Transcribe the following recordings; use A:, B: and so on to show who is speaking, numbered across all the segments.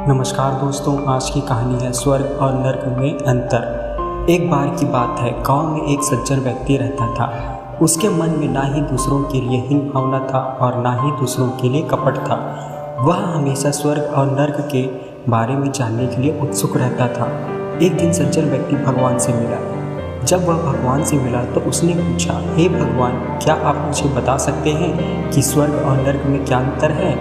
A: नमस्कार दोस्तों, आज की कहानी है स्वर्ग और नर्क में अंतर। एक बार की बात है, गांव में एक सज्जन व्यक्ति रहता था। उसके मन में ना ही दूसरों के लिए हीन भावना था और ना ही दूसरों के लिए कपट था। वह हमेशा स्वर्ग और नर्क के बारे में जानने के लिए उत्सुक रहता था। एक दिन सज्जन व्यक्ति भगवान से मिला। जब वह भगवान से मिला तो उसने पूछा, हे भगवान, क्या आप मुझे बता सकते हैं कि स्वर्ग और नर्क में क्या अंतर है?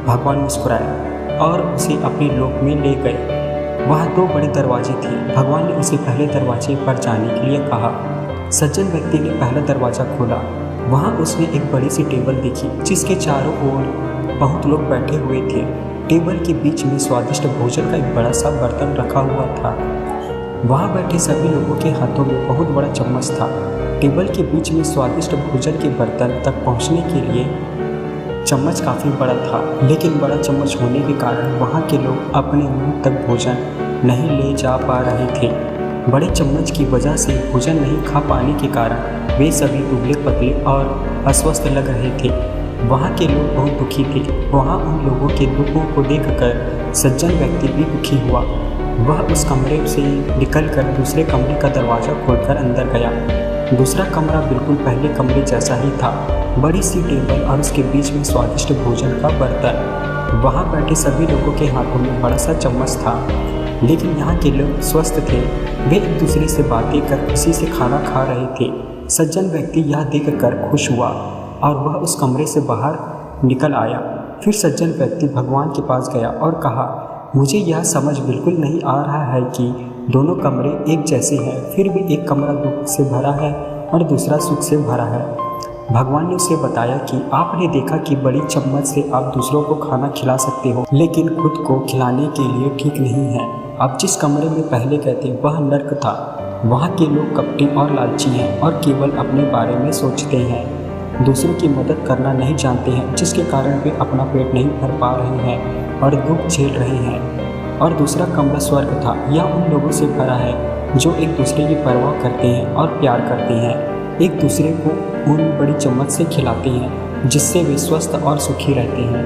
A: भगवान मुस्कुराए और उसे अपने लोक में ले गए। वहाँ दो बड़े दरवाजे थे। भगवान ने उसे पहले दरवाजे पर जाने के लिए कहा। सज्जन व्यक्ति ने पहला दरवाज़ा खोला। वहाँ उसने एक बड़ी सी टेबल देखी जिसके चारों ओर बहुत लोग बैठे हुए थे। टेबल के बीच में स्वादिष्ट भोजन का एक बड़ा सा बर्तन रखा हुआ था। वहाँ बैठे सभी लोगों के हाथों में बहुत बड़ा चम्मच था। टेबल के बीच में स्वादिष्ट भोजन के बर्तन तक पहुँचने के लिए चम्मच काफ़ी बड़ा था, लेकिन बड़ा चम्मच होने के कारण वहाँ के लोग अपने मुंह तक भोजन नहीं ले जा पा रहे थे। बड़े चम्मच की वजह से भोजन नहीं खा पाने के कारण वे सभी दुबले पतले और अस्वस्थ लग रहे थे। वहाँ के लोग बहुत दुखी थे। वहाँ उन लोगों के दुखों को देखकर सज्जन व्यक्ति भी दुखी हुआ। वह उस कमरे से निकलकर दूसरे कमरे का दरवाज़ा खोलकर अंदर गया। दूसरा कमरा बिल्कुल पहले कमरे जैसा ही था। बड़ी सी टेबल और उसके बीच में स्वादिष्ट भोजन का बर्तन। वहाँ बैठे सभी लोगों के हाथों में बड़ा सा चम्मच था, लेकिन यहाँ के लोग स्वस्थ थे। वे एक दूसरे से बातें कर खुशी से खाना खा रहे थे। सज्जन व्यक्ति यह देखकर खुश हुआ और वह उस कमरे से बाहर निकल आया। फिर सज्जन व्यक्ति भगवान के पास गया और कहा, मुझे यह समझ बिल्कुल नहीं आ रहा है कि दोनों कमरे एक जैसे हैं, फिर भी एक कमरा दुख से भरा है और दूसरा सुख से भरा है। भगवान ने उसे बताया कि आपने देखा कि बड़ी चम्मच से आप दूसरों को खाना खिला सकते हो, लेकिन खुद को खिलाने के लिए ठीक नहीं है। आप जिस कमरे में पहले गए थे वह नर्क था। वहाँ के लोग कपटी और लालची हैं और केवल अपने बारे में सोचते हैं, दूसरों की मदद करना नहीं जानते हैं, जिसके कारण वे अपना पेट नहीं भर पा रहे हैं और दुख झेल रहे हैं। और दूसरा कमरा स्वर्ग था। यह उन लोगों से भरा है जो एक दूसरे की परवाह करते हैं और प्यार करते हैं, एक दूसरे को उन बड़ी चम्मच से खिलाते हैं जिससे वे स्वस्थ और सुखी रहते हैं।